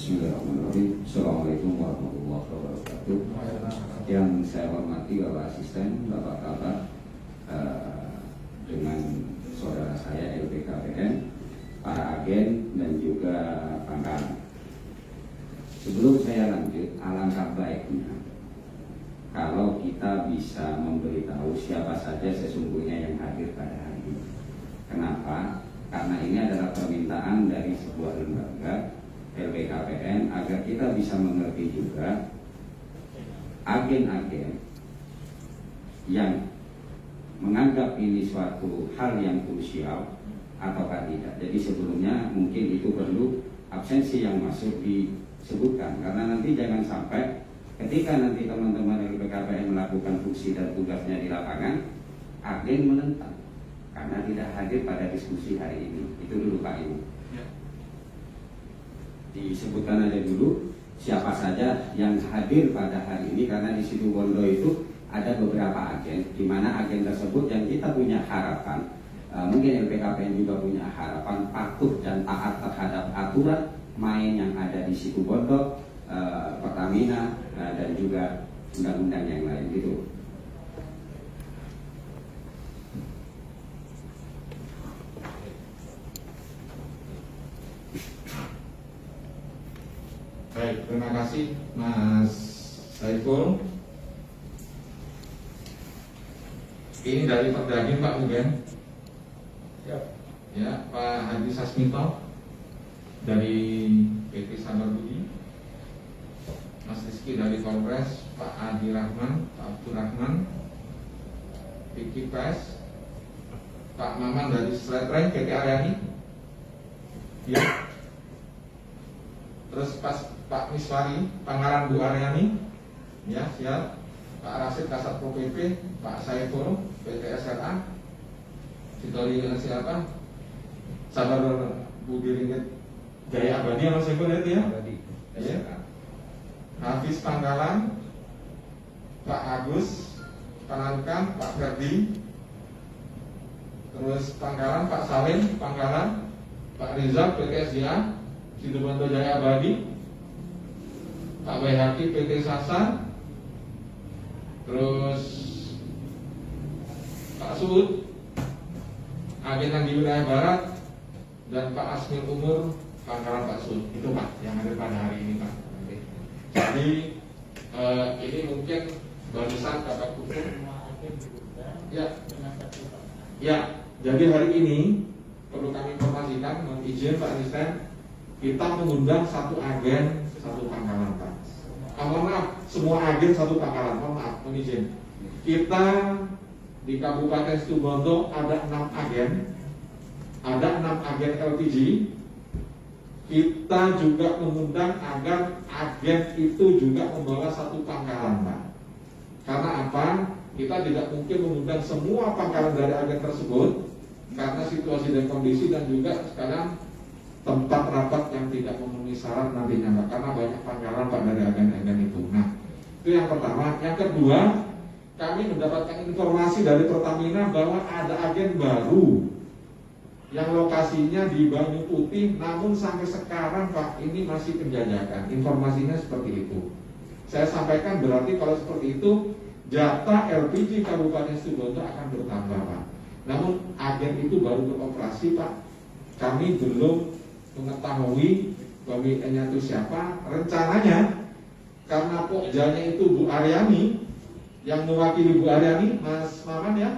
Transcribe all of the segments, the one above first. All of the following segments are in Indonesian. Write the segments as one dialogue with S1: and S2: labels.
S1: Bismillahirrahmanirrahim. Assalamualaikum warahmatullahi wabarakatuh. Yang saya hormati Bapak Asisten, Bapak Kabak, dengan saudara saya LPKPN, para agen dan juga pangkalan. Sebelum saya lanjut, alangkah baiknya kalau kita bisa memberitahu siapa saja sesungguhnya yang hadir pada hari ini. Kenapa? Karena ini adalah permintaan dari sebuah lembaga LPKPN agar kita bisa mengerti juga agen-agen yang menganggap ini suatu hal yang krusial ataukah tidak. Jadi sebelumnya mungkin itu perlu absensi yang masuk disebutkan, karena nanti jangan sampai ketika nanti teman-teman LPKPN melakukan fungsi dan tugasnya di lapangan, agen menentang karena tidak hadir pada diskusi hari ini. Itu dulu Pak Ibu. Disebutkan aja dulu siapa saja yang hadir pada hari ini, karena di Situbondo itu ada beberapa agen, di mana agen tersebut yang kita punya harapan, mungkin LPKPN juga punya harapan patuh dan taat terhadap aturan main yang ada di Situbondo, Pertamina, dan juga undang-undang yang lain gitu.
S2: Baik, terima kasih Mas Saiful. Ini dari Perdagin Pak Mugen. Ya, Pak Hadi Sasmito dari PT Sabar Budi, Mas Rizky dari Polres, Pak Adi Rahman, Pak Abdul Rahman, Vicky Pes, Pak Maman dari Sletren PT Aryani. Ya. Terus Pak Miswari, Pangkalan Bu Aryani, ya siap. Pak Rasid Kasat Pro PP, Pak Saiful PT SLA, Ditoli dengan siapa? Sabar Budi Ringit Jaya Abadi, Mas Saiful itu ya? Abadi. Ya. Hafiz Pangkalan, Pak Agus Panankan, Pak Ferdi. Terus Pangkalan Pak Salim Pangkalan, Pak Rizal PT SDA, Situbondo Jaya Abadi, Pak Bayhaki PT Sasa, terus Pak Suud agen di wilayah Barat, dan Pak Asmil Umur Pangkalan Pak Suud. Itu Pak yang ada pada hari ini Pak. Jadi ini mungkin barusan Bapak Kupu. Ya, jadi hari ini perlu kami informasikan, mohon izin Pak Asisten, kita mengundang satu agen, satu pangkalan Pak. Mohon maaf, semua agen satu pangkalan, mohon maaf, mohon izin. Kita di Kabupaten Situbondo ada 6 agen, ada 6 agen LPG. Kita juga mengundang agar agen itu juga membawa satu pangkalan Pak. Karena apa? Kita tidak mungkin mengundang semua pangkalan dari agen tersebut, karena situasi dan kondisi dan juga sekarang tempat rapat yang tidak memenuhi syarat nantinya Pak, karena banyak pangkalan Pak dari agen-agen itu. Nah, itu yang pertama. Yang kedua, kami mendapatkan informasi dari Pertamina bahwa ada agen baru yang lokasinya di Banyu Putih, namun sampai sekarang Pak ini masih penjajakan. Informasinya seperti itu. Saya sampaikan berarti kalau seperti itu jatah LPG Kabupaten Situbondo akan bertambah Pak. Namun agen itu baru beroperasi Pak. Kami belum mengetahui pemiliknya itu siapa. Rencananya karena pokjanya itu Bu Aryani, yang mewakili Bu Aryani, Mas Maman ya,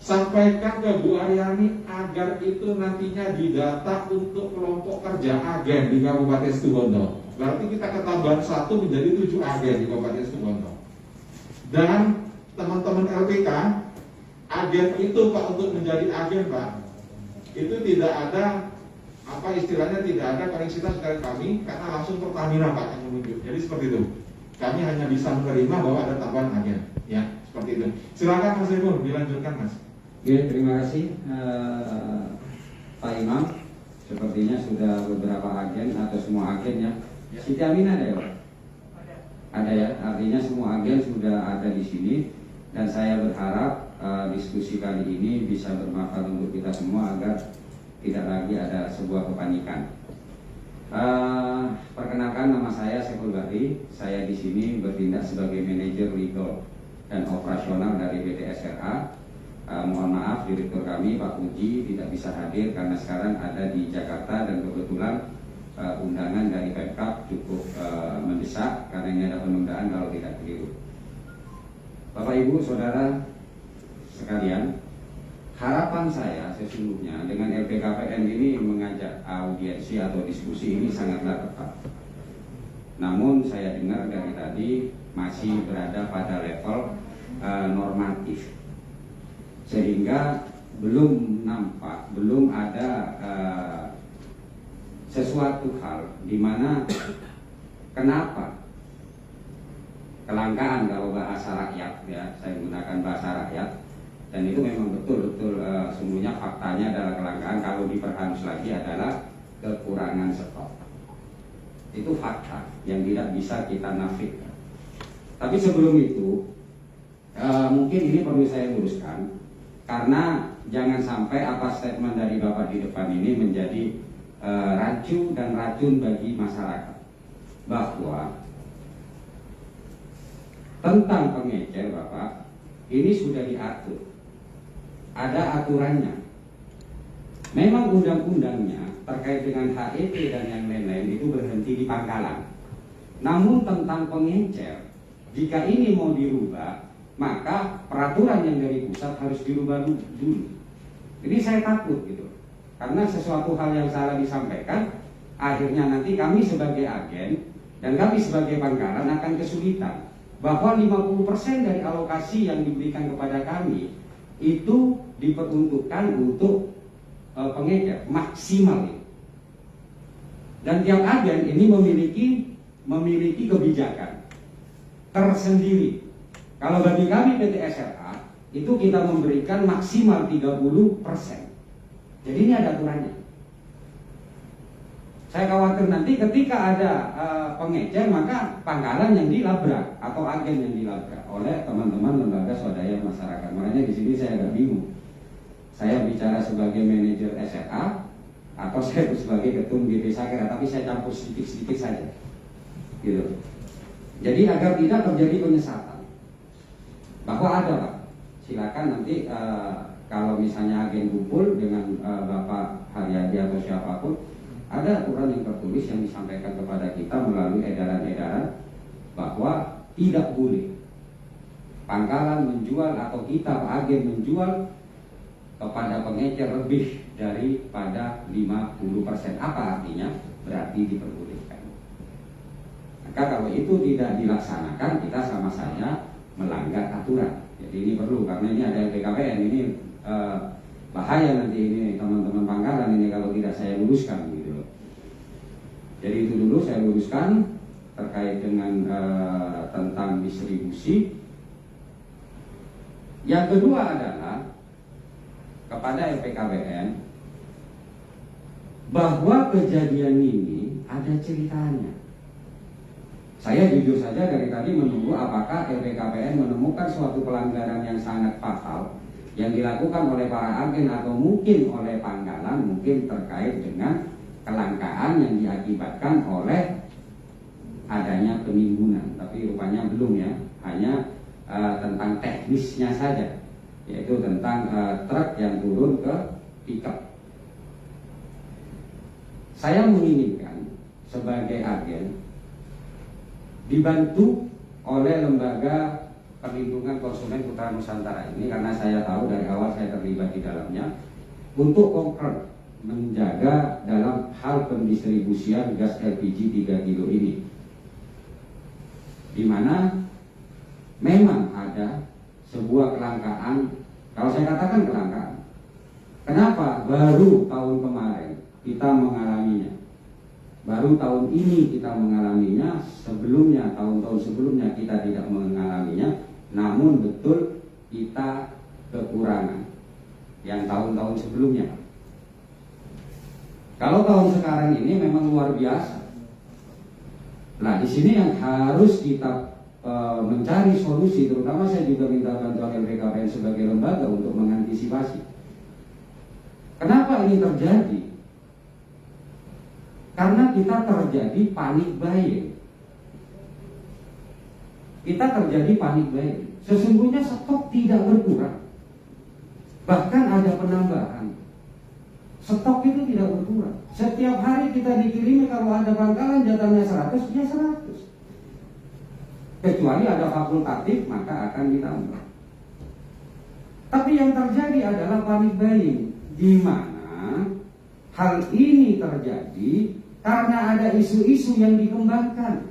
S2: sampaikan ke Bu Aryani agar itu nantinya didata untuk kelompok kerja agen di Kabupaten Situbondo. Berarti kita ketambahan 1 menjadi 7 agen di Kabupaten Situbondo. Dan teman-teman LPK, agen itu Pak, untuk menjadi agen Pak, itu tidak ada apa istilahnya, tidak ada koneksitas dari kami, karena langsung Pertamina Pak yang menunjuk. Jadi seperti itu. Kami hanya bisa menerima bahwa ada tambahan agen, ya seperti itu. Silakan Mas Ibu, dilanjutkan Mas.
S1: Oke, terima kasih Pak Imam. Sepertinya sudah beberapa agen atau semua agen ya. Siti Aminah ada ya Pak? Ada ya. Artinya semua agen sudah ada di sini, dan saya berharap diskusi kali ini bisa bermanfaat untuk kita semua agar tidak lagi ada sebuah kepanikan. Perkenalkan, nama saya Saiful Bahri. Saya di sini bertindak sebagai manajer legal dan operasional dari PT SRA. Mohon maaf, direktur kami Pak Puji tidak bisa hadir karena sekarang ada di Jakarta dan kebetulan undangan dari Pemkab cukup mendesak karena ini ada penundaan kalau tidak keliru. Bapak Ibu Saudara sekalian, harapan saya sesungguhnya dengan LPKPN ini mengajak audiensi atau diskusi ini sangatlah tepat. Namun saya dengar dari tadi masih berada pada level normatif, sehingga belum nampak, belum ada sesuatu hal di mana kenapa kelangkaan, kalau bahasa rakyat ya, saya menggunakan bahasa rakyat. Dan itu memang betul-betul semuanya faktanya adalah kelangkaan. Kalau diperhalus lagi adalah kekurangan stok. Itu fakta yang tidak bisa kita nafikan. Tapi sebelum itu mungkin ini perlu saya luruskan, karena jangan sampai apa statement dari Bapak di depan ini menjadi rancu dan racun bagi masyarakat. Bahwa tentang pengecer Bapak, ini sudah diatur. Ada aturannya. Memang undang-undangnya terkait dengan HET dan yang lain-lain itu berhenti di Pangkalan. Namun tentang pengecer, jika ini mau dirubah, maka peraturan yang dari pusat harus dirubah dulu. Jadi saya takut gitu, karena sesuatu hal yang salah disampaikan, akhirnya nanti kami sebagai agen dan kami sebagai Pangkalan akan kesulitan. Bahwa 50% dari alokasi yang diberikan kepada kami itu diperuntukkan untuk pengecer maksimal. Dan tiap agen ini memiliki kebijakan tersendiri. Kalau bagi kami PT SRA itu kita memberikan maksimal 30%. Jadi ini ada aturannya. Saya khawatir nanti ketika ada pengecer, maka Pangkalan yang dilabrak atau agen yang dilabrak oleh teman-teman lembaga swadaya masyarakat. Makanya di sini saya agak bingung. Saya bicara sebagai manajer SRA atau saya sebagai ketum BP Sakera, tapi saya campur sedikit-sedikit saja. Gitu. Jadi agar tidak terjadi penyesatan. Bahwa ada Pak, silakan nanti kalau misalnya agen kumpul dengan Bapak Haryadi atau siapapun, ada aturan yang tertulis yang disampaikan kepada kita melalui edaran-edaran bahwa tidak boleh Pangkalan menjual atau kita agen menjual kepada pengecer lebih daripada 50%. Apa artinya? Berarti diperbolehkan. Maka kalau itu tidak dilaksanakan, kita sama saja melanggar aturan. Jadi ini perlu, karena ini ada LPKPN, ini bahaya nanti ini teman-teman Pangkalan ini kalau tidak saya luruskan gitu. Jadi itu dulu saya luruskan terkait dengan tentang distribusi. Yang kedua adalah kepada LPKPN bahwa kejadian ini ada ceritanya. Saya jujur saja dari tadi menunggu apakah LPKPN menemukan suatu pelanggaran yang sangat fatal yang dilakukan oleh para agen atau mungkin oleh Pangkalan, mungkin terkait dengan kelangkaan yang diakibatkan oleh adanya penimbunan. Tapi rupanya belum ya, hanya tentang teknisnya saja, yaitu tentang truk yang turun ke pickup. Saya menginginkan sebagai agen dibantu oleh lembaga perlindungan konsumen Putra Nusantara ini, karena saya tahu dari awal saya terlibat di dalamnya, untuk konkret menjaga dalam hal pendistribusian gas LPG 3 kilo ini, di mana memang ada sebuah kelangkaan. Kalau saya katakan kelangkaan, kenapa baru tahun kemarin kita mengalaminya, baru tahun ini kita mengalaminya, sebelumnya tahun-tahun sebelumnya kita tidak mengalaminya, namun betul kita kekurangan yang tahun-tahun sebelumnya. Kalau tahun sekarang ini memang luar biasa. Nah, di sini yang harus kita mencari solusi, terutama saya juga minta bantuan LPKPN sebagai lembaga untuk mengantisipasi. Kenapa ini terjadi? Karena kita terjadi panic buying. Kita terjadi panic buying. Sesungguhnya stok tidak berkurang, bahkan ada penambahan. Stok itu tidak berkurang. Setiap hari kita dikirimi kalau ada pangkalan jatahnya 100, ya 100. Kecuali ada fakultatif, maka akan ditambah. Tapi yang terjadi adalah panic buying, di mana hal ini terjadi karena ada isu-isu yang dikembangkan.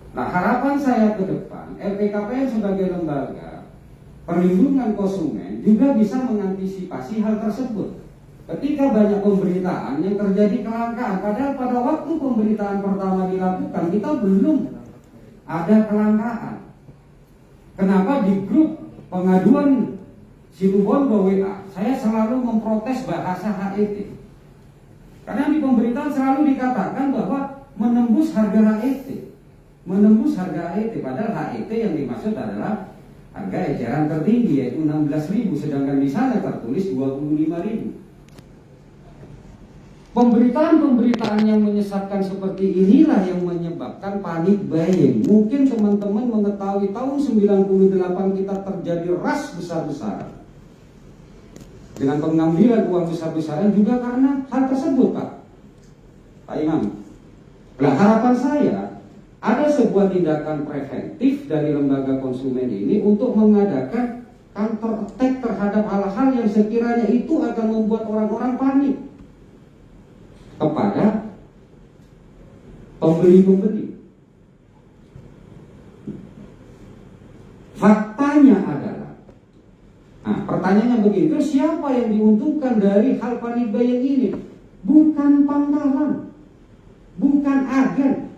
S1: Nah, harapan saya ke depan, LPKPN sebagai lembaga perlindungan konsumen juga bisa mengantisipasi hal tersebut. Ketika banyak pemberitaan yang terjadi kelangkaan, padahal pada waktu pemberitaan pertama dilakukan kita belum ada kelangkaan. Kenapa di grup pengaduan Situbondo WA saya selalu memprotes bahasa HET? Karena di pemberitaan selalu dikatakan bahwa menembus harga HET. Menembus harga HET, padahal HET yang dimaksud adalah harga eceran tertinggi, yaitu 16.000, sedangkan di sana tertulis 25.000. Pemberitaan-pemberitaan yang menyesatkan seperti inilah yang menyebabkan panic buying. Mungkin teman-teman mengetahui tahun 98 kita terjadi ras besar-besaran dengan pengambilan uang besar-besaran juga karena hal tersebut, Pak Imam. Nah, harapan saya ada sebuah tindakan preventif dari lembaga konsumen ini untuk mengadakan counter attack terhadap hal-hal yang sekiranya itu akan membuat orang-orang panik kepada pembeli-pembeli. Faktanya adalah, nah pertanyaannya begini, terus siapa yang diuntungkan dari hal panic buying ini? Bukan pangkalan, bukan agen.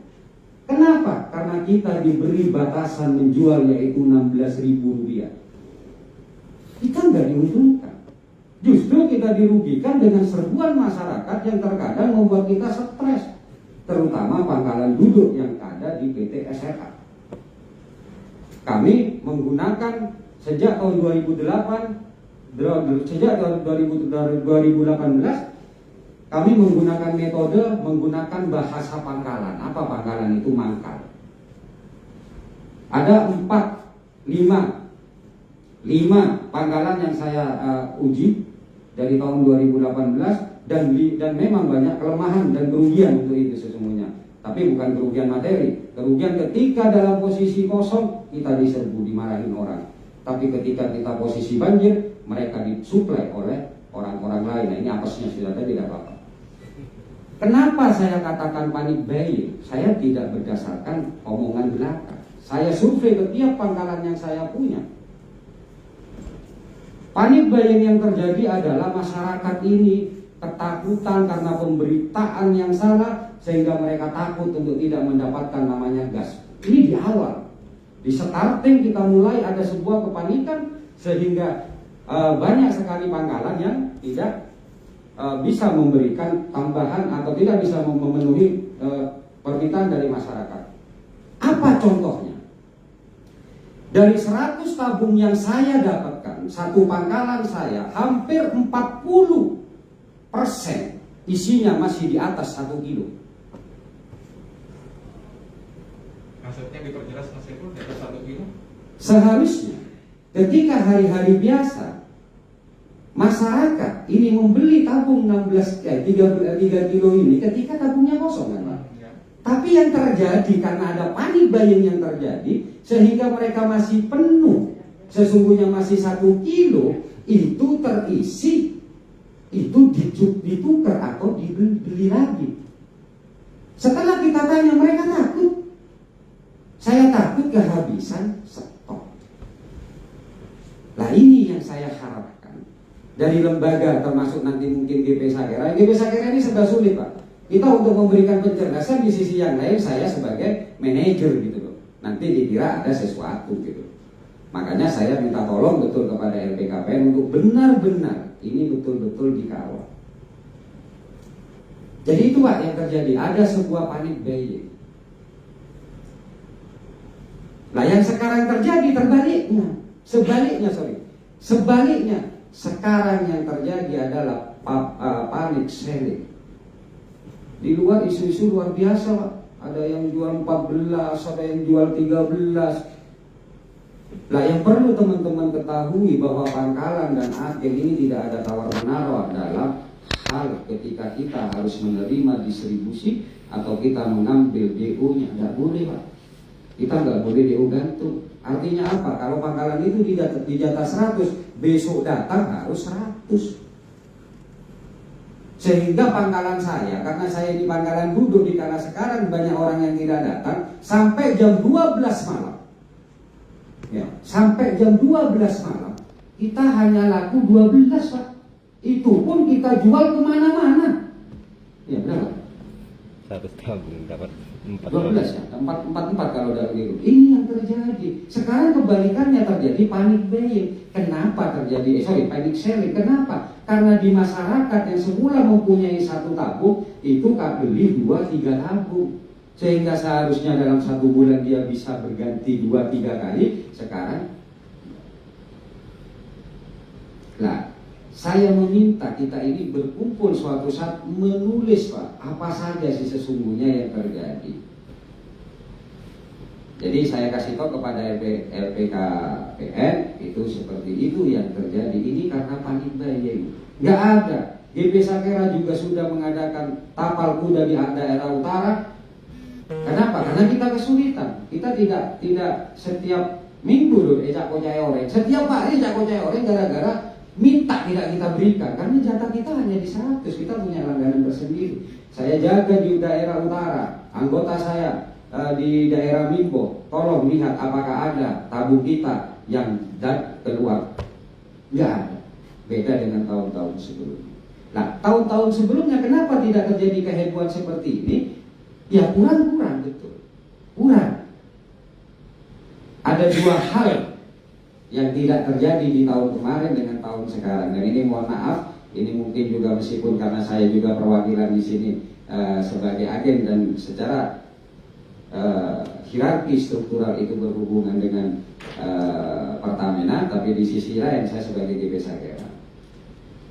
S1: Kenapa? Karena kita diberi batasan menjual yaitu Rp16.000. Kita nggak diuntungkan. Justru kita dirugikan dengan serbuan masyarakat yang terkadang membuat kita stres, terutama pangkalan duduk yang ada di PT SRA. Kami menggunakan sejak tahun 2018 kami menggunakan metode menggunakan bahasa pangkalan. Apa pangkalan itu? Mangkal. Ada 5 pangkalan yang saya uji dari tahun 2018 dan memang banyak kelemahan dan kerugian untuk itu sesungguhnya. Tapi bukan kerugian materi, kerugian ketika dalam posisi kosong kita diserbu, dimarahin orang. Tapi ketika kita posisi banjir, mereka disuplai oleh orang-orang lain. Nah, ini apesnya sudah tidak apa-apa. Kenapa saya katakan panic buying? Saya tidak berdasarkan omongan belaka. Saya survei ke tiap pangkalan yang saya punya. Panic buying yang terjadi adalah masyarakat ini ketakutan karena pemberitaan yang salah, sehingga mereka takut untuk tidak mendapatkan namanya gas. Ini di awal, di starting kita mulai ada sebuah kepanikan, sehingga banyak sekali pangkalan yang tidak bisa memberikan tambahan atau tidak bisa memenuhi permintaan dari masyarakat. Apa contohnya? Dari 100 tabung yang saya dapatkan, satu pangkalan saya hampir 40% isinya masih di atas 1 kilo.
S2: Maksudnya diperjelas Mas Eko, di atas 1 kilo?
S1: Seharusnya ketika hari-hari biasa masyarakat ini membeli tabung 3 kilo ini ketika tabungnya kosong, kan Pak? Ya. Tapi yang terjadi karena ada panic buying yang terjadi, sehingga mereka masih penuh, sesungguhnya masih 1 kilo itu terisi, itu ditukar atau dibeli lagi. Setelah kita tanya, mereka takut. Saya takut kehabisan stok. Nah, ini yang saya harapkan dari lembaga, termasuk nanti mungkin GP Sakera. GP Sakera ini serba sulit, Pak. Kita untuk memberikan penjelasan, di sisi yang lain saya sebagai manajer gitu loh. Nanti dikira ada sesuatu gitu. Makanya saya minta tolong betul kepada LPKPN untuk benar-benar ini betul-betul dikawal. Jadi itu Pak yang terjadi, ada sebuah panic buying. Nah, yang sekarang terjadi sebaliknya sekarang yang terjadi adalah panic selling. Di luar isu-isu luar biasa Pak. Ada yang jual 14, ada yang jual 13. Nah, yang perlu teman-teman ketahui bahwa Pangkalan dan agen ini tidak ada tawar-menawar dalam hal ketika kita harus menerima distribusi atau kita mengambil DO-nya. Tidak boleh Pak. Kita nggak boleh DO gantung. Artinya apa? Kalau Pangkalan itu di jatah 100, besok datang harus 100. Sehingga Pangkalan saya, karena saya di Pangkalan duduk di kala sekarang banyak orang yang tidak datang, sampai jam 12 malam. Ya, sampai jam 12 malam kita hanya laku 12 Pak. Itu pun kita jual kemana-mana. Ya berapa?
S3: 100 tabung dapat
S1: 12 ya, 4 kalau dalam itu. Ini yang terjadi. Sekarang kebalikannya terjadi panic buying. Kenapa terjadi? Panic selling. Kenapa? Karena di masyarakat yang semula mempunyai 1 tabung itu beli 2-3 tabung. Sehingga seharusnya dalam 1 bulan dia bisa berganti 2-3 kali. Sekarang, nah, saya meminta kita ini berkumpul suatu saat menulis Pak, apa saja sih sesungguhnya yang terjadi. Jadi saya kasih tahu kepada LPKPN itu seperti itu yang terjadi. Ini karena panic buying. Nggak ada. GP Sakera juga sudah mengadakan tapal kuda di daerah utara. Kenapa? Karena kita kesulitan. Kita tidak setiap minggu loh ejak kocai orang. Setiap hari ejak kocai orang gara-gara minta tidak kita berikan, karena jatah kita hanya di 100, kita punya langganan tersendiri. Saya jaga di daerah utara, anggota saya di daerah Mimbo, tolong lihat apakah ada tabung kita yang keluar. Nggak ada, beda dengan tahun-tahun sebelumnya. Nah, tahun-tahun sebelumnya kenapa tidak terjadi kehebohan seperti ini? Ya kurang betul, kurang. Ada 2 hal yang tidak terjadi di tahun kemarin dengan tahun sekarang. Dan ini mohon maaf, ini mungkin juga meskipun karena saya juga perwakilan di sini sebagai agen dan secara hierarki struktural itu berhubungan dengan Pertamina, tapi di sisi lain saya sebagai GP Sakera,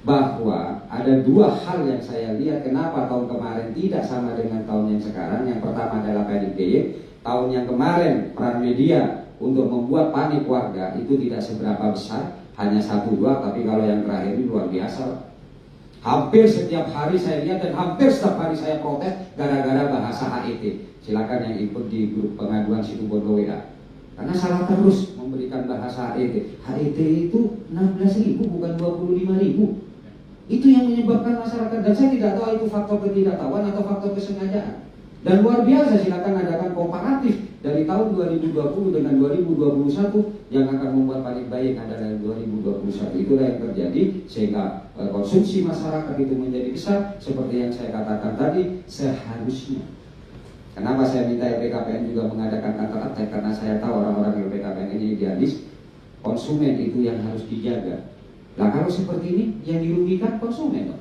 S1: bahwa ada 2 hal yang saya lihat kenapa tahun kemarin tidak sama dengan tahun yang sekarang. Yang pertama adalah panic buying. Tahun yang kemarin peran media untuk membuat panik warga itu tidak seberapa besar, hanya 1-2, tapi kalau yang terakhir ini luar biasa. Hampir setiap hari saya lihat dan hampir setiap hari saya protes gara-gara bahasa HET. Silakan yang ikut di grup pengaduan situ Bondo WA. Karena salah terus memberikan bahasa HET. HET itu 16.000 bukan 25.000. Itu yang menyebabkan masyarakat, dan saya tidak tahu itu faktor ketidaktahuan atau faktor kesengajaan. Dan luar biasa, silakan adakan komparatif dari tahun 2020 dengan 2021 yang akan membuat panik buying adalah 2021. Itulah yang terjadi sehingga konsumsi masyarakat itu menjadi besar seperti yang saya katakan tadi seharusnya. Kenapa saya minta LPKPN juga mengadakan kantor attack? Karena saya tahu orang-orang LPKPN ini idealis, konsumen itu yang harus dijaga. Nah kalau seperti ini yang dirugikan konsumen.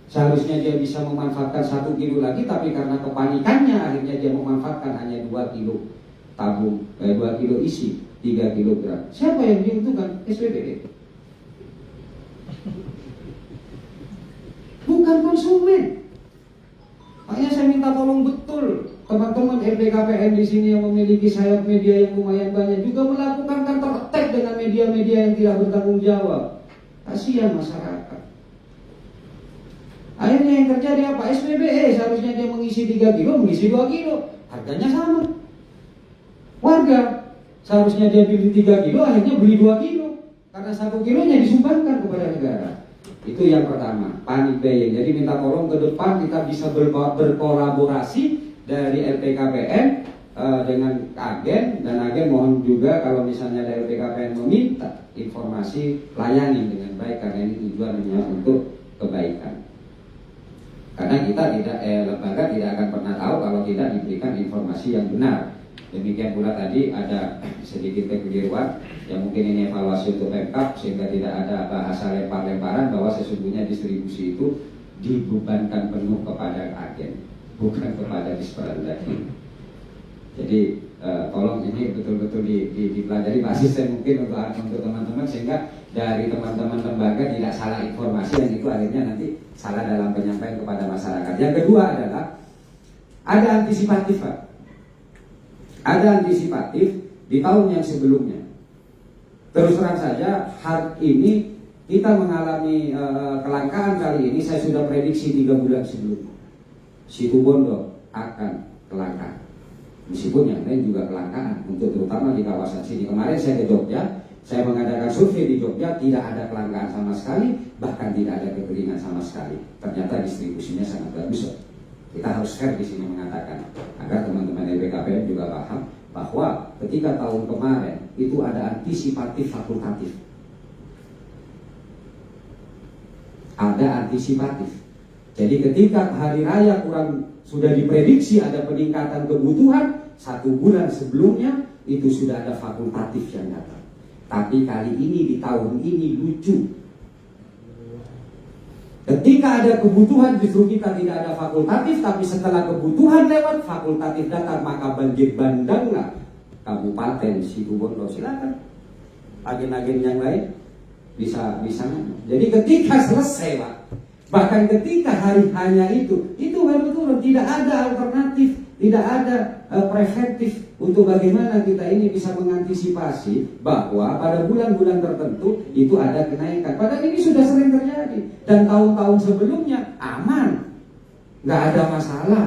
S1: Seharusnya dia bisa memanfaatkan 1 kilo lagi, tapi karena kepanikannya akhirnya dia memanfaatkan hanya 2 kilo tabung, 2 kilo isi, 3 kilogram. Siapa yang diuntungkan? SPBE. Bukan konsumen. Makanya saya minta tolong betul teman-teman LPKPN di sini yang memiliki sayap media yang lumayan banyak juga melakukan counter attack dengan media-media yang tidak bertanggung jawab. Kasihan masyarakat. Akhirnya yang terjadi apa? SPBE seharusnya dia mengisi 3 kilo, mengisi 2 kilo. Harganya sama. Warga seharusnya dia beli 3 kilo, akhirnya beli 2 kilo. Karena 1 kilonya disumbangkan kepada negara. Itu yang pertama, panic buying. Jadi minta tolong ke depan kita bisa berkolaborasi dari LPKPN dengan agen. Dan agen mohon juga kalau misalnya dari LPKPN meminta informasi, layani dengan baik. Karena ini tujuannya untuk kebaikan. Karena kita lembaga tidak akan pernah tahu kalau tidak diberikan informasi yang benar. Demikian pula tadi ada sedikit kekeliruan yang mungkin ini evaluasi untuk Pemkab sehingga tidak ada bahasa lempar-lemparan bahwa sesungguhnya distribusi itu dibebankan penuh kepada agen, bukan kepada Disperandagri. Jadi tolong ini betul-betul dipelajari Pak Asisten mungkin untuk teman-teman sehingga dari teman-teman lembaga tidak salah informasi yang itu akhirnya nanti salah dalam penyampaian kepada masyarakat. Yang kedua adalah Ada antisipatif, Pak. Ada antisipatif di tahun yang sebelumnya. Terus terang saja, hari ini kita mengalami kelangkaan kali ini. Saya sudah prediksi 3 bulan sebelumnya. Situbondo akan kelangkaan. Meskipun yang lain juga kelangkaan, untuk terutama di kawasan sini. Kemarin saya ke Jogja, saya mengadakan survei di Jogja, tidak ada kelangkaan sama sekali, bahkan tidak ada kekeringan sama sekali. Ternyata distribusinya sangat bagus. Kita harus fair di sini mengatakan, agar teman-teman LPKPM juga paham bahwa ketika tahun kemarin itu ada antisipatif fakultatif. Ada antisipatif. Jadi ketika hari raya sudah diprediksi ada peningkatan kebutuhan, 1 bulan sebelumnya itu sudah ada fakultatif yang datang. Tapi kali ini di tahun ini lucu. Ketika ada kebutuhan justru kita tidak ada fakultatif, tapi setelah kebutuhan lewat fakultatif datang, maka banjir bandanglah Kabupaten Situbondo. Silakan agen-agen yang lain bisa. Jadi ketika selesai, Pak, bahkan ketika hari hanya itu baru turun, tidak ada alternatif, tidak ada preventif untuk bagaimana kita ini bisa mengantisipasi bahwa pada bulan-bulan tertentu itu ada kenaikan. Padahal ini sudah sering terjadi dan tahun-tahun sebelumnya aman, nggak ada masalah.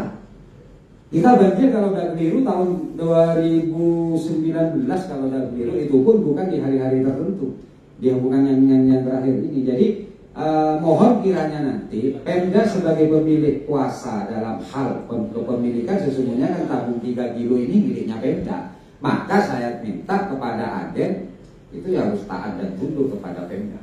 S1: Kita banjir kalau udah keliru tahun 2019 kalau udah keliru, itu pun bukan di hari-hari tertentu, dia bukan yang terakhir ini. Jadi mohon kiranya nanti Pemda sebagai pemilik kuasa dalam hal kepemilikan, sesungguhnya kan tabung 3 kilo ini miliknya Pemda. Maka saya minta kepada agen itu harus taat dan tunduk kepada Pemda.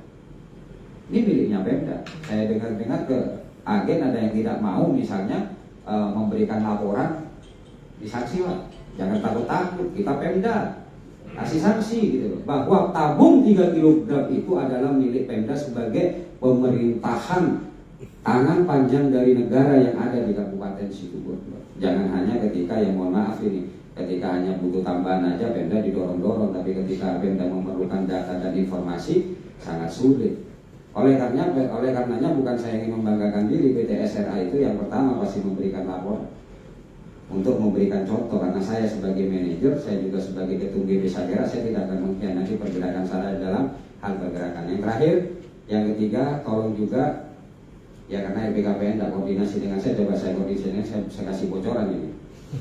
S1: Ini miliknya Pemda. Saya dengar-dengar ke agen ada yang tidak mau misalnya memberikan laporan, disanksi, Pak. Jangan takut-takut, kita Pemda kasih sanksi gitu loh, bahwa tabung 3 kg itu adalah milik Pemda sebagai pemerintahan tangan panjang dari negara yang ada di Kabupaten Situbondo. Jangan hanya ketika yang mohon maaf ini, ketika hanya butuh tambahan aja Pemda didorong-dorong, tapi ketika Pemda memerlukan data dan informasi sangat sulit. Oleh karenanya bukan saya ingin membanggakan diri, PT SRA itu yang pertama pasti memberikan laporan untuk memberikan contoh, karena saya sebagai manajer, saya juga sebagai ketua GB Sagera, saya tidak akan mengkhianati pergerakan saya dalam hal pergerakan. Yang terakhir, yang ketiga, tolong juga ya, karena LPKPN tidak koordinasi dengan saya, coba saya koordinasi dengan saya kasih bocoran ini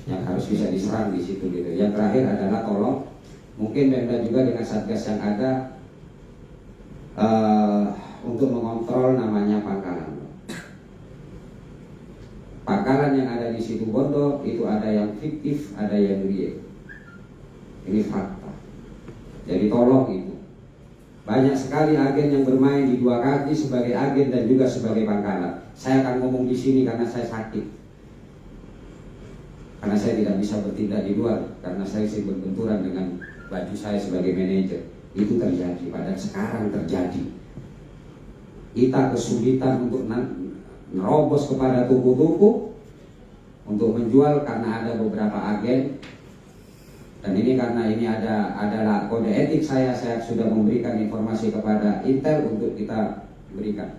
S1: yang harus bisa diserang di situ gitu. Yang terakhir adalah tolong mungkin Pemda juga dengan satgas yang ada untuk mengontrol namanya pangkalan. Pangkalan yang ada di Situbondo itu ada yang fiktif, ada yang real. Ini fakta. Jadi tolong itu. Banyak sekali agen yang bermain di 2 kaki sebagai agen dan juga sebagai pangkalan. Saya akan ngomong di sini karena saya sakit. Karena saya tidak bisa bertindak di luar, karena saya sering berbenturan dengan baju saya sebagai manajer. Itu terjadi, padahal sekarang terjadi. Kita kesulitan untuk nerobos kepada toko-toko untuk menjual karena ada beberapa agen, dan ini karena ini adalah kode etik saya sudah memberikan informasi kepada Intel untuk kita berikan.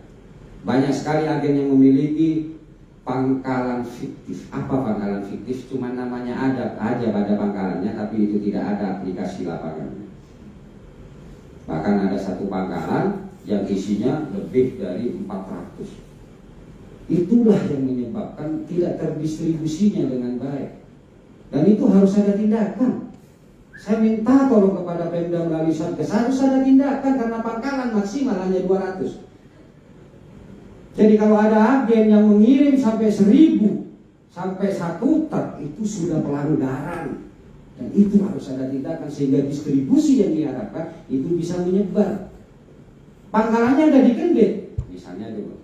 S1: Banyak sekali agen yang memiliki pangkalan fiktif. Apa pangkalan fiktif? Cuma namanya ada aja pada pangkalannya, tapi itu tidak ada aplikasi lapangannya. Bahkan ada satu pangkalan yang isinya lebih dari 400. Itulah yang menyebabkan tidak terdistribusinya dengan baik. Dan itu harus ada tindakan. Saya minta tolong kepada Pemda melalui Satgas, harus ada tindakan karena pangkalan maksimal hanya 200. Jadi kalau ada agen yang mengirim sampai 1000, sampai 1 truk, itu sudah pelanggaran. Dan itu harus ada tindakan sehingga distribusi yang diharapkan itu bisa menyebar. Pangkalannya ada di Kendit, misalnya dulu.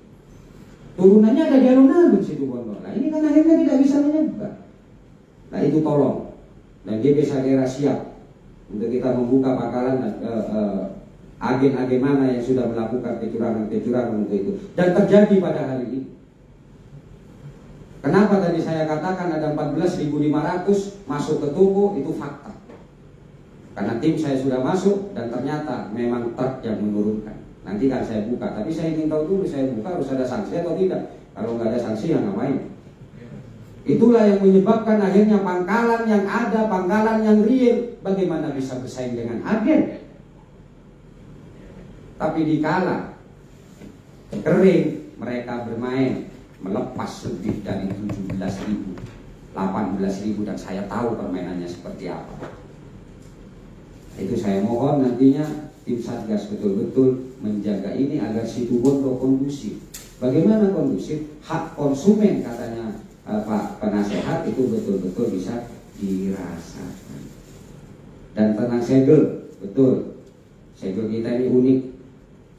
S1: Turunannya ada di alun-alun Situbondo. Nah ini kan akhirnya tidak bisa menyebar. Nah itu tolong. Dan GB Sagera siap untuk kita membuka pangkalan agen-agen mana yang sudah melakukan kecurangan untuk itu. Dan terjadi pada hari ini. Kenapa tadi saya katakan ada 14.500 masuk ke toko, itu fakta. Karena tim saya sudah masuk dan ternyata memang truk yang menurunkan. Nanti kan saya buka, tapi saya ingin tahu dulu saya buka harus ada sanksi atau tidak. Kalau nggak ada sanksi ya ngapain? Itulah yang menyebabkan akhirnya pangkalan yang ada, pangkalan yang real, bagaimana bisa bersaing dengan agen. Tapi dikala kering, mereka bermain melepas lebih dari 17.000, 18.000, dan saya tahu permainannya seperti apa. Itu saya mohon nantinya tim Satgas betul-betul menjaga ini agar Situbondo kondusif. Bagaimana kondusif? Hak konsumen katanya Pak Penasehat itu betul-betul bisa dirasakan. Dan tenang segel, betul. Segel kita ini unik.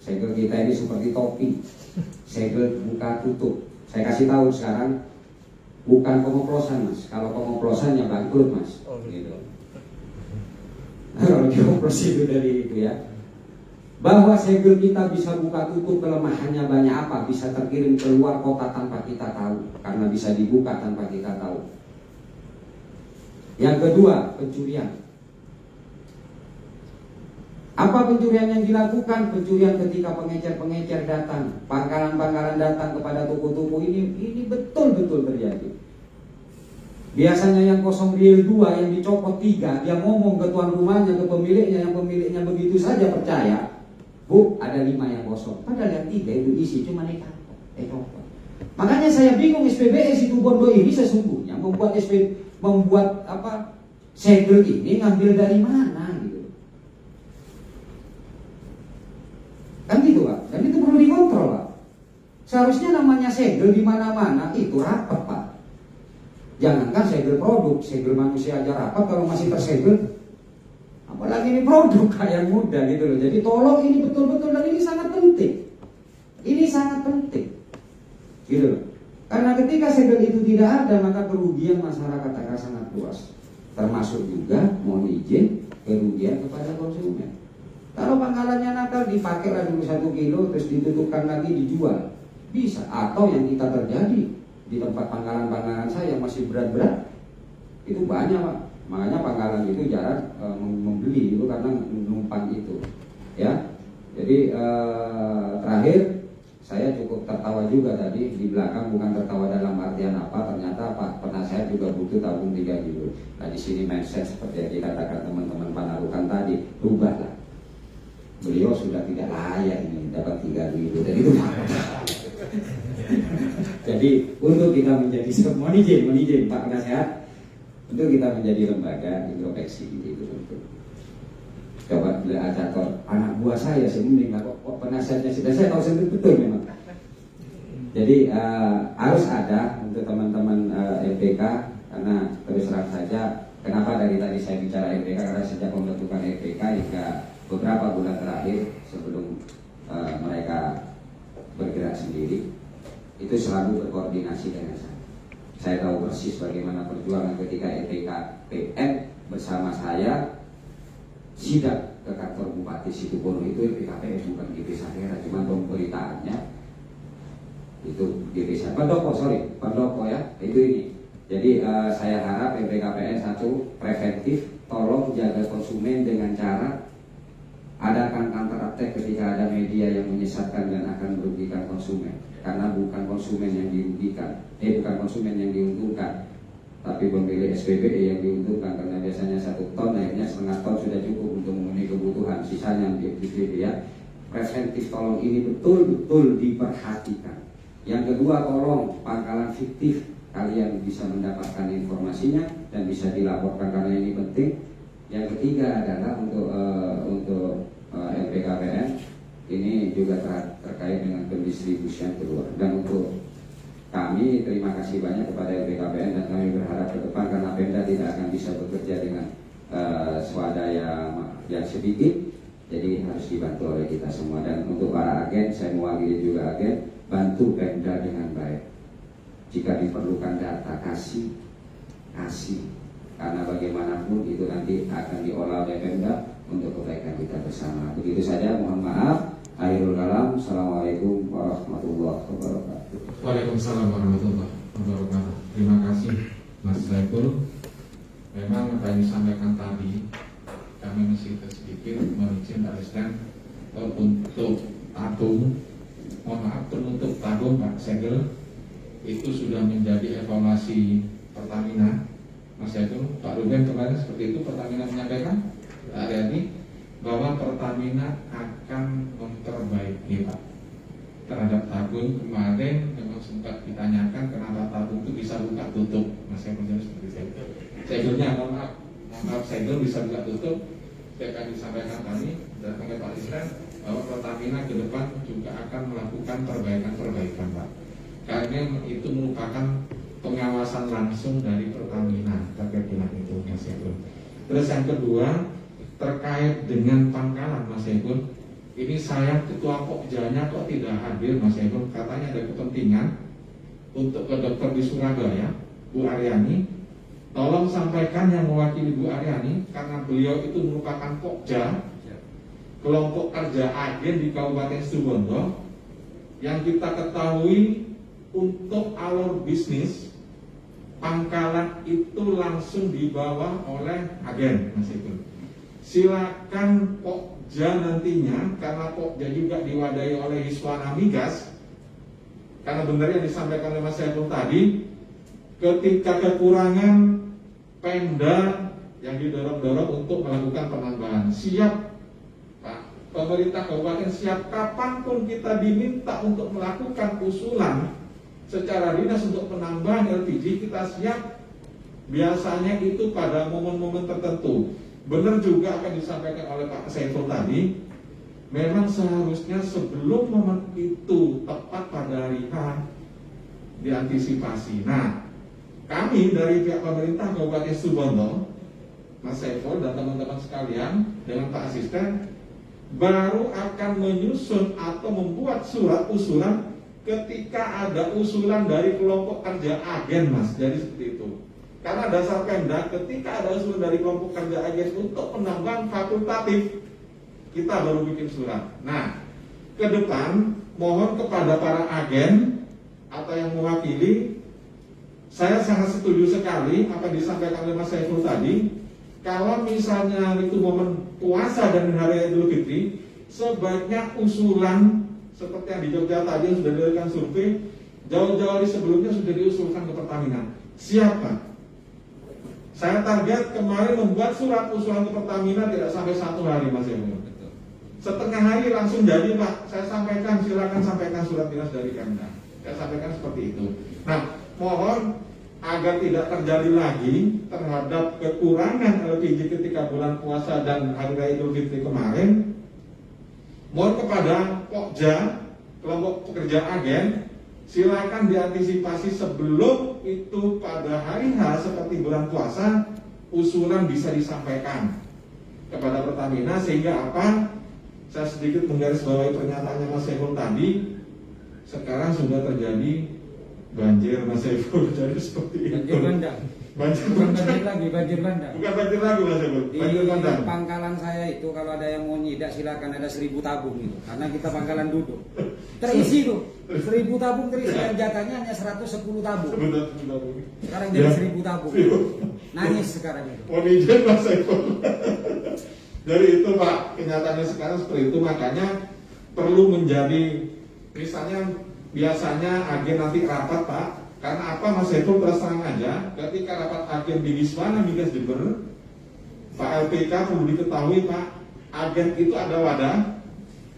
S1: Segel kita ini seperti topi. Segel buka tutup. Saya kasih tahu sekarang, bukan pengoplosan mas. Kalau pengoplosan ya bangkrut mas. Gitu. Kalau dioplos itu dari itu ya. Bahwa segel kita bisa buka tutup, kelemahannya banyak apa? Bisa terkirim keluar kota tanpa kita tahu, karena bisa dibuka tanpa kita tahu. Yang kedua, pencurian. Apa pencurian yang dilakukan? Pencurian ketika pengecer-pengecer datang, pangkalan-pangkalan datang kepada toko-toko ini betul-betul terjadi. Biasanya yang kosong real 2, yang dicopot 3, dia ngomong ke tuan rumahnya, ke pemiliknya, yang pemiliknya begitu saja percaya. Bu, ada 5 yang kosong. Padahal yang 3 itu isi cuma copot. Makanya saya bingung SPBE Situbondo ini sesungguhnya membuat segel ini ngambil dari mana gitu. Kan gitu Pak. Dan itu perlu dikontrol Pak. Seharusnya namanya segel di mana-mana itu rapat Pak. Jangankan segel produk, segel manusia aja rapat kalau masih tersegel. Apalagi ini produk kayak muda gitu loh. Jadi tolong ini betul-betul, dan ini sangat penting. Ini sangat penting. Gitu loh. Karena ketika segel itu tidak ada, maka kerugian masyarakat akan sangat luas. Termasuk juga, mohon izin, kerugian kepada konsumen. Kalau pangkalannya nakal, dipakailah dulu 1 kilo, terus ditutupkan lagi, dijual. Bisa. Atau yang kita terjadi di tempat pangkalan-pangkalan saya yang masih berat-berat, itu banyak Pak. Makanya pangkalan itu jarang membeli itu karena numpang itu, ya. Jadi terakhir saya cukup tertawa juga tadi di belakang, bukan tertawa dalam artian apa. Ternyata Pak Penasehat juga butuh tabung 3 gitu. Nah di sini mindset seperti yang dikatakan teman-teman Panarukan tadi, rubahlah. Beliau sudah tidak layak ini dapat 3 gitu. Dan itu jadi untuk kita menjadi mohon izin Pak Penasehat, untuk kita menjadi lembaga introspeksi gitu. Coba bila ada anak buah saya mending kok penasehatnya sudah, saya tahu sendiri betul memang. Jadi harus ada untuk teman-teman LPK, karena terus terang saja kenapa dari tadi saya bicara LPK, karena sejak pembentukan LPK hingga beberapa bulan terakhir sebelum mereka bergerak sendiri itu selalu berkoordinasi dengan saya. Saya tahu persis bagaimana perjuangan ketika LPKPN bersama saya sidak ke kantor Bupati Situbondo. Itu LPKPN bukan GP Sakhera, cuma pemberitaannya itu GP Pendopo ya, itu ini. Jadi saya harap LPKPN 1 preventif, tolong jaga konsumen dengan cara adakan counter attack ketika ada media yang menyesatkan dan akan merugikan konsumen. Karena bukan konsumen yang dirugikan, bukan konsumen yang diuntungkan, tapi pemilik SPBE yang diuntungkan, karena biasanya 1 ton akhirnya 1/2 ton sudah cukup untuk memenuhi kebutuhan, sisanya gitu ya. Preventif tolong ini betul-betul diperhatikan. Yang kedua, tolong pangkalan fiktif kalian bisa mendapatkan informasinya dan bisa dilaporkan karena ini penting. Yang ketiga adalah untuk LPKPN ini juga terkait dengan pendistribusian keluar. Dan untuk kami terima kasih banyak kepada LPKPN, dan kami berharap ke depan, karena Pemda tidak akan bisa bekerja dengan swadaya yang sedikit, jadi harus dibantu oleh kita semua. Dan untuk para agen, saya mewakili juga agen, bantu Pemda dengan baik. Jika diperlukan data, kasih, karena bagaimanapun itu nanti akan diolah oleh Pemda untuk kebaikan kita bersama. Begitu saja, mohon maaf. Akhirul kalam. Assalamualaikum warahmatullahi wabarakatuh.
S2: Waalaikumsalam warahmatullahi wabarakatuh. Terima kasih Mas Saiful. Memang apa yang disampaikan tadi, kami masih sedikit menizin asisten untuk tabung, mohon maaf, penutup tabung Pak segel itu sudah menjadi evaluasi Pertamina. Mas Yagun, Pak Ruben kemarin seperti itu Pertamina menyampaikan hari ini bahwa Pertamina akan memperbaiki Pak terhadap tabung. Kemarin memang sempat ditanyakan kenapa tabung itu bisa buka tutup. Mas Yagun jadi seperti itu. Segelnya maaf segel bisa buka tutup. Saya akan disampaikan tadi dan oleh Pak Isran bahwa Pertamina ke depan juga akan melakukan perbaikan-perbaikan Pak. Karena itu merupakan pengawasan langsung dari Pertamina terkait dengan itu Mas Yagun. Terus yang kedua terkait dengan pangkalan Mas Yagun, ini saya ketua Pokjanya kok tidak hadir Mas Yagun, katanya ada kepentingan untuk ke dokter di Surabaya Bu Aryani. Tolong sampaikan yang mewakili Bu Aryani karena beliau itu merupakan Pokja kelompok kerja agen di Kabupaten Situbondo yang kita ketahui untuk alur bisnis pangkalan itu langsung dibawa oleh agen Mas Yagun. Silakan Pokja nantinya, karena Pokja juga diwadahi oleh Hiswana Migas, karena benar yang disampaikan oleh Mas Yagun tadi, ketika kekurangan Pemda yang didorong-dorong untuk melakukan penambahan, siap Pak, pemerintah kabupaten siap kapanpun kita diminta untuk melakukan usulan secara dinas untuk penambahan LPG, kita siap. Biasanya itu pada momen-momen tertentu. Benar juga akan disampaikan oleh Pak Saiful tadi, memang seharusnya sebelum momen itu tepat pada hari H diantisipasi. Nah, kami dari pihak pemerintah Kabupaten Situbondo, Mas Saiful dan teman-teman sekalian dengan Pak Asisten baru akan menyusun atau membuat surat usulan ketika ada usulan dari kelompok kerja agen Mas. Jadi seperti itu. Karena dasar Pemda ketika ada usulan dari kelompok kerja agen untuk penambahan fakultatif, kita baru bikin surat. Nah, ke depan mohon kepada para agen atau yang mewakili, saya sangat setuju sekali apa yang disampaikan oleh Mas Saiful tadi. Kalau misalnya itu momen puasa dan hari Idul Fitri, sebaiknya usulan seperti yang di Jogja tadi yang sudah dilakukan survei, jauh-jauh hari sebelumnya sudah diusulkan ke Pertamina. Siapa? Saya target kemarin membuat surat usulan ke Pertamina tidak sampai 1 hari Mas Yagun. Setengah hari langsung jadi Pak. Saya sampaikan, silakan sampaikan surat dinas dari Pemda. Saya sampaikan seperti itu. Nah, mohon agar tidak terjadi lagi terhadap kekurangan LPG ketika bulan puasa dan hari raya Idul Fitri kemarin. Mohon kepada Pokja, kelompok pekerja agen, silakan diantisipasi sebelum itu pada hari H seperti bulan puasa, usulan bisa disampaikan kepada Pertamina sehingga apa? Saya sedikit menggarisbawahi pernyataannya Mas Saiful tadi. Sekarang sudah terjadi banjir Mas Saiful, jadi seperti itu.
S4: Banjir bandang. Bukan banjir lagi, banjir bandang.
S2: Bukan banjir lagi Mas Saiful, banjir
S4: Di
S2: bandang.
S4: pangkalan saya itu kalau ada yang mau nyidak silakan, ada 1000 tabung itu. Karena kita pangkalan duduk. Terisi tuh. 1000 tabung terisi dan jatahnya hanya 110 tabung. Sekarang jadi 1000 tabung. Nangis sekarang itu.
S2: Mohon izin Mas Saiful. Jadi itu Pak, kenyataannya sekarang seperti itu, makanya perlu menjadi, misalnya biasanya agen nanti rapat Pak, karena apa Mas Saiful terus terang aja, ketika rapat agen di Hiswana Migas Jember, Pak LPK perlu diketahui Pak, agen itu ada wadah,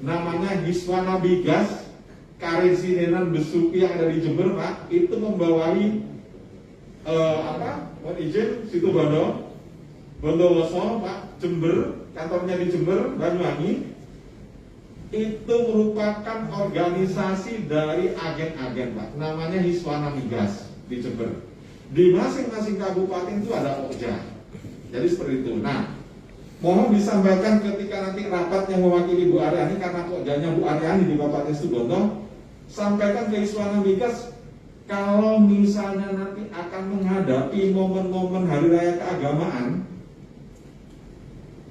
S2: namanya Hiswana Migas Karir Sinenan Besuki yang ada di Jember Pak, itu membawahi mohon izin Situbondo, Bondowoso Pak, Jember, kantornya di Jember, Banyuwangi, itu merupakan organisasi dari agen-agen Pak, namanya Hiswana Migas di Jember. Di masing-masing kabupaten itu ada Pokja. Jadi seperti itu. Nah, mohon disampaikan ketika nanti rapat yang mewakili Bu Aryani, karena Pokjanya Bu Aryani di Kabupaten Situbondo, sampaikan ke Hiswana Migas kalau misalnya nanti akan menghadapi momen-momen hari raya keagamaan,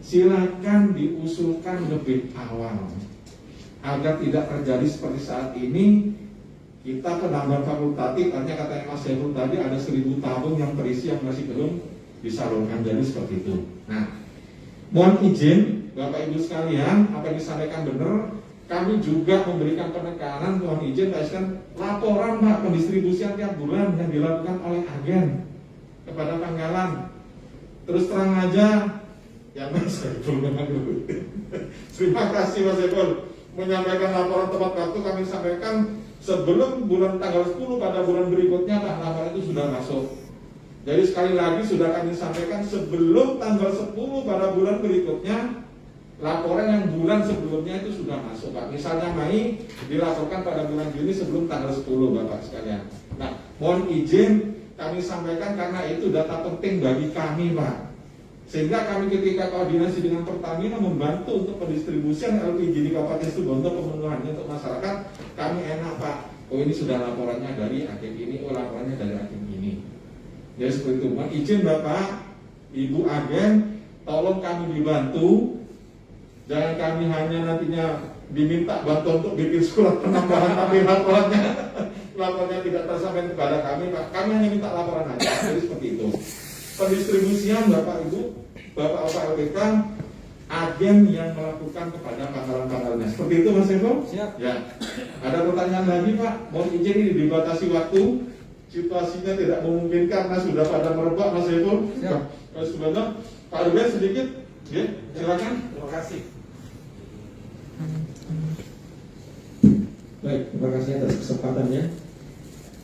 S2: silakan diusulkan lebih awal agar tidak terjadi seperti saat ini. Kita penambahan fakultatif, artinya katanya Mas Saiful tadi ada 1000 tabung yang terisi yang masih belum disalurkan, jadi seperti itu. Nah, mohon izin Bapak Ibu sekalian, apa yang disampaikan benar, kami juga memberikan penekanan, mohon izin Pak Asisten, laporan Pak pendistribusian tiap bulan yang dilakukan oleh agen kepada pangkalan. Terus terang aja, ya Mas Saiful memang dulu. Terima kasih Mas Saiful menyampaikan laporan tepat waktu. Kami sampaikan sebelum bulan tanggal 10 pada bulan berikutnya Pak, laporan itu sudah masuk. Jadi sekali lagi sudah kami sampaikan sebelum tanggal 10 pada bulan berikutnya, laporan yang bulan sebelumnya itu sudah masuk Pak. Misalnya Mei dilaporkan pada bulan Juni sebelum tanggal 10 Bapak sekalian. Nah, mohon izin kami sampaikan karena itu data penting bagi kami Pak. Sehingga kami ketika koordinasi dengan Pertamina membantu untuk pendistribusian LPG di Kabupaten Situbondo pemenuhannya untuk masyarakat, kami enak Pak. Oh ini sudah laporannya dari agen ini, oh laporannya dari agen ini. Ya seperti itu. Mohon izin Bapak, Ibu agen, tolong kami dibantu. Jangan kami hanya nantinya diminta bantuan untuk bikin surat penambahan tapi laporannya tidak tersampaikan kepada kami Pak. Kami hanya minta laporan aja. Jadi seperti itu. Pendistribusian Bapak Ibu, Bapak LPK, agen yang melakukan kepada pangkalan-pangkalannya. Seperti itu Mas Eko?
S4: Siap.
S2: Ya. Ada pertanyaan lagi Pak? Mohon izin ini dibatasi waktu. Situasinya tidak memungkinkan karena sudah pada merebak Mas Eko.
S4: Siap.
S2: Sebentar, Pak Ruben sedikit. Ya, silakan.
S5: Terima kasih. Baik, terima kasih atas kesempatannya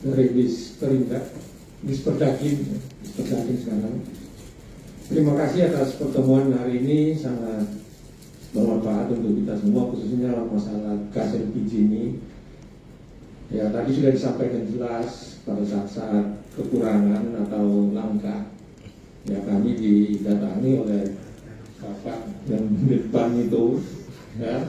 S5: dari Bis Perindak, Bis Perdakim sekarang. Terima kasih atas pertemuan hari ini, sangat bermanfaat untuk kita semua, khususnya dalam masalah gas LPG ini. Ya, tadi sudah disampaikan jelas pada saat kekurangan atau langka. Ya, kami didatangi oleh Bapak yang di depan itu, ya.